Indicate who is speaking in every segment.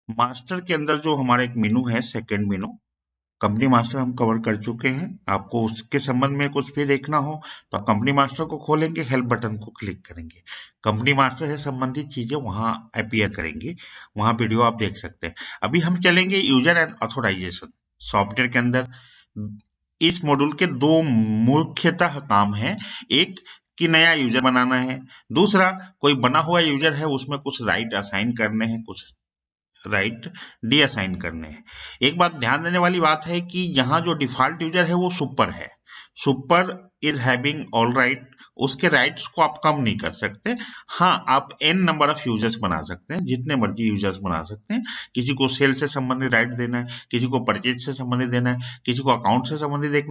Speaker 1: Master के अंदर जो हमारा एक मेनू है, सेकंड मेनू, कंपनी मास्टर हम कवर कर चुके हैं। आपको उसके संबंध में कुछ भी देखना हो तो आप कंपनी मास्टर को खोलेंगे, हेल्प बटन को क्लिक करेंगे, कंपनी मास्टर से संबंधित चीजें वहां अपीयर करेंगी, वहां वीडियो आप देख सकते हैं। अभी हम चलेंगे यूजर एंड ऑथोराइजेशन सॉफ्टवेयर के अंदर। इस मॉड्यूल के दो मुख्यतः काम है, एक कि नया यूजर बनाना है, दूसरा कोई बना हुआ यूजर है उसमें कुछ राइट असाइन करने हैं, कुछ राइट डी असाइन करने हैं। एक बात ध्यान देने वाली बात है कि यहाँ जो डिफॉल्ट यूजर है वो सुपर है, super is having all right, उसके राइट्स को आप कम नहीं कर सकते। हाँ, आप एन नंबर ऑफ यूजर्स बना सकते हैं, जितने मर्जी यूजर्स बना सकते हैं। किसी को सेल से संबंधित राइट देना है, किसी को परचेज से संबंधित देना है, किसी को अकाउंट से संबंधित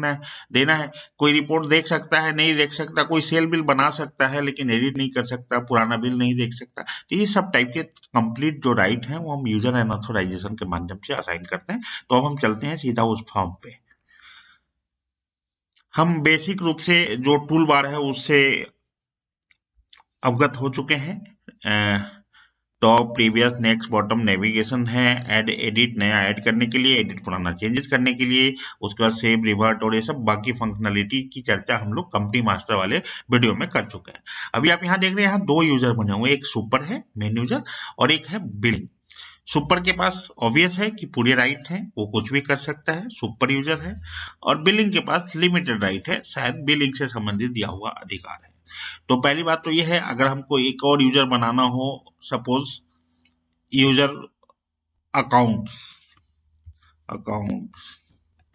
Speaker 1: देना है। कोई रिपोर्ट देख सकता है, नहीं देख सकता, कोई सेल बिल बना सकता है लेकिन एडिट नहीं कर सकता, पुराना बिल नहीं देख सकता। तो ये सब टाइप के कंप्लीट जो राइट हैं वो हम यूजर एंड ऑथोराइजेशन के माध्यम से असाइन करते हैं। तो अब हम चलते हैं सीधा उस फॉर्म पे। हम बेसिक रूप से जो टूल बार है उससे अवगत हो चुके हैं। Top, previous, next, bottom, navigation है, ऐड, एडिट, नया ऐड करने के लिए, एडिट पुराना चेंजेस करने के लिए, उसके बाद सेव, रिवर्ट और ये सब बाकी फंक्शनलिटी की चर्चा हम लोग कंपनी मास्टर वाले वीडियो में कर चुके हैं। अभी आप यहाँ देख रहे हैं, यहाँ दो यूजर बने हुए, एक सुपर है मेन यूजर और एक है बिलिंग। सुपर के पास ऑब्वियस है कि पूरे राइट हैं, वो कुछ भी कर सकता है, सुपर यूजर है। और बिलिंग के पास लिमिटेड राइट है, शायद बिलिंग से संबंधित दिया हुआ अधिकार है। तो पहली बात तो यह है, अगर हमको एक और यूजर बनाना हो, सपोज यूजर अकाउंट अकाउंट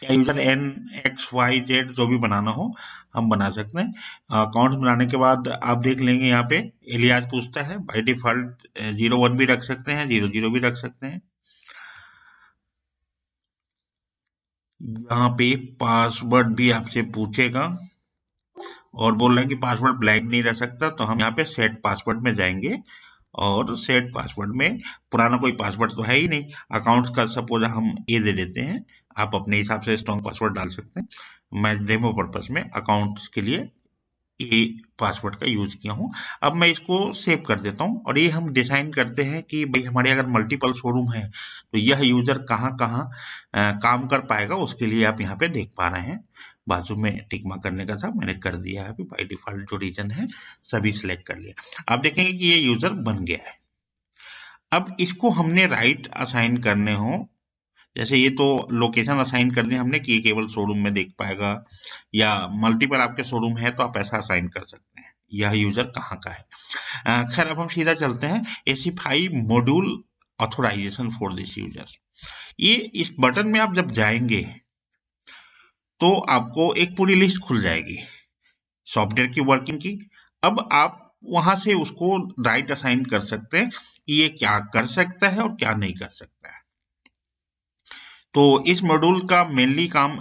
Speaker 1: या user N X Y Z जो भी बनाना हो हम बना सकते हैं। अकाउंट बनाने के बाद आप देख लेंगे यहाँ पे एलियास पूछता है, बाय डिफॉल्ट 01 भी रख सकते हैं, 00 भी रख सकते हैं। यहाँ पे पासवर्ड भी आपसे पूछेगा और बोल रहा है कि पासवर्ड ब्लैंक नहीं रह सकता, तो हम यहाँ पे सेट पासवर्ड में जाएंगे और सेट पासवर्ड में पुराना कोई पासवर्ड तो है ही नहीं, अकाउंट का सपोज हम ये दे देते हैं, आप अपने हिसाब से स्ट्रॉन्ग पासवर्ड डाल सकते हैं। मैं डेमो पर्पस में अकाउंट्स के लिए ये पासवर्ड का यूज किया हूँ। अब मैं इसको सेव कर देता हूँ और ये हम डिसाइन करते हैं कि भाई हमारे अगर मल्टीपल शोरूम है तो यह यूजर कहाँ कहाँ काम कर पाएगा, उसके लिए आप यहाँ पे देख पा रहे हैं। बाजू में टिक मार्क करने का था, मैंने कर दिया है। अभी बाय डिफॉल्ट जो रीजन है सभी सिलेक्ट कर लिया। आप देखेंगे कि ये यूजर बन गया है। अब इसको हमने राइट असाइन करने हो, जैसे ये तो लोकेशन असाइन कर दी हमने कि ये केवल शोरूम में देख पाएगा, या मल्टीपल आपके शोरूम है तो आप ऐसा असाइन कर सकते हैं, यह यूजर कहाँ का है। खैर अब हम सीधा चलते हैं, specify module authorization for this user. ये इस बटन में आप जब जाएंगे तो आपको एक पूरी लिस्ट खुल जाएगी सॉफ्टवेयर की वर्किंग की। अब आप वहां से उसको राइट असाइन कर सकते हैं कि ये क्या कर सकता है और क्या नहीं कर सकता है। तो इस मॉड्यूल का मेनली काम,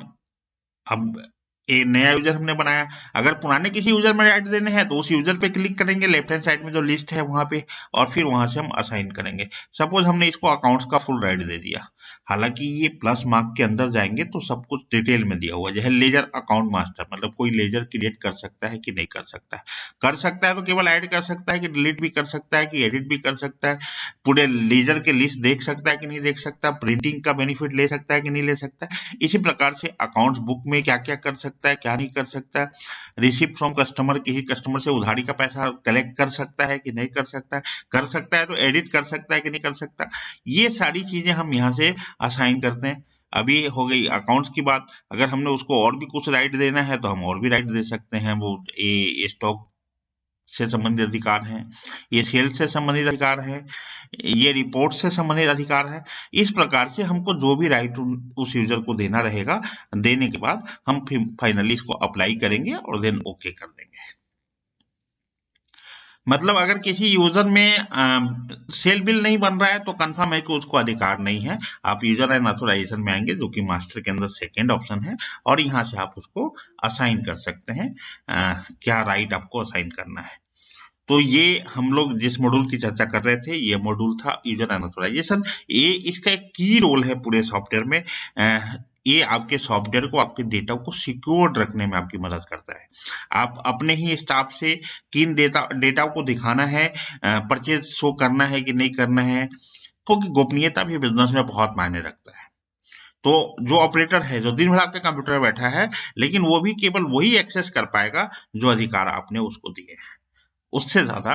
Speaker 1: अब एक नया यूजर हमने बनाया, अगर पुराने किसी यूजर में राइट देने हैं तो उस यूजर पे क्लिक करेंगे, लेफ्ट हैंड साइड में जो लिस्ट है वहां पे, और फिर वहां से हम असाइन करेंगे। सपोज हमने इसको अकाउंट्स का फुल राइट दे दिया, हालांकि ये प्लस मार्क के अंदर जाएंगे तो सब कुछ डिटेल में दिया हुआ है, जैसे लेजर अकाउंट मास्टर, मतलब कोई लेजर क्रिएट कर सकता है कि नहीं कर सकता है। कर सकता है तो केवल ऐड कर सकता है कि डिलीट भी कर सकता है कि एडिट भी कर सकता है, पूरे लेजर के लिस्ट देख सकता है कि नहीं देख सकता, प्रिंटिंग का बेनिफिट ले सकता है कि नहीं ले सकता। इसी प्रकार से अकाउंट्स बुक में क्या क्या कर सकता है, क्या नहीं कर सकता, रिसिप्ट फ्रॉम कस्टमर, किसी कस्टमर से उधारी का पैसा कलेक्ट कर सकता है कि नहीं कर सकता है, कर सकता है तो एडिट कर सकता है कि नहीं कर सकता, ये सारी चीजें हम यहाँ से असाइन करते हैं। अभी हो गई अकाउंट्स की बात, अगर हमने उसको और भी कुछ राइट देना है तो हम और भी राइट दे सकते हैं। वो ये स्टॉक से संबंधित अधिकार है, ये सेल्स से संबंधित अधिकार है, ये रिपोर्ट से संबंधित अधिकार है। इस प्रकार से हमको जो भी राइट उस यूजर को देना रहेगा, देने के बाद हम फिर फाइनली इसको अप्लाई करेंगे और देन ओके कर देंगे। मतलब अगर किसी यूजर में सेल बिल नहीं बन रहा है तो कंफर्म है कि उसको अधिकार नहीं है। आप यूजर एंड ऑथोराइजेशन में आएंगे जो कि मास्टर के अंदर सेकेंड ऑप्शन है, और यहाँ से आप उसको असाइन कर सकते हैं क्या राइट आपको असाइन करना है। तो ये हम लोग जिस मॉड्यूल की चर्चा कर रहे थे, ये मॉड्यूल था यूजर एंड ऑथराइजेशन। ये इसका एक की रोल है पूरे सॉफ्टवेयर में। ये आपके सॉफ्टवेयर को, आपके डेटा को सिक्योर्ड रखने में आपकी मदद करता है। आप अपने ही स्टाफ से किन डेटा को दिखाना है, परचेज शो करना है कि नहीं करना है, क्योंकि गोपनीयता भी बिजनेस में बहुत मायने रखता है। तो जो ऑपरेटर है, जो दिन भर आपके कंप्यूटर में बैठा है, लेकिन वो भी केवल वही एक्सेस कर पाएगा जो अधिकार आपने उसको दिए हैं। उससे ज़्यादा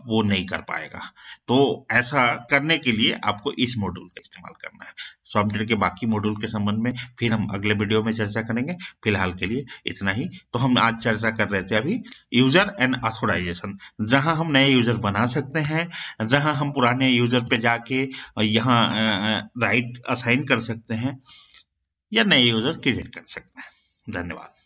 Speaker 1: वो नहीं कर पाएगा। तो ऐसा करने के लिए आपको इस मॉड्यूल का इस्तेमाल करना है। सॉफ्टवेयर के बाकी मॉड्यूल के संबंध में फिर हम अगले वीडियो में चर्चा करेंगे। फिलहाल के लिए इतना ही। तो हम आज चर्चा कर रहे थे अभी यूजर एंड ऑथोराइजेशन, जहां हम नए यूजर बना सकते हैं, जहां हम पुराने यूजर पे जाके यहाँ राइट असाइन कर सकते हैं या नए यूजर क्रिएट कर सकते हैं। धन्यवाद।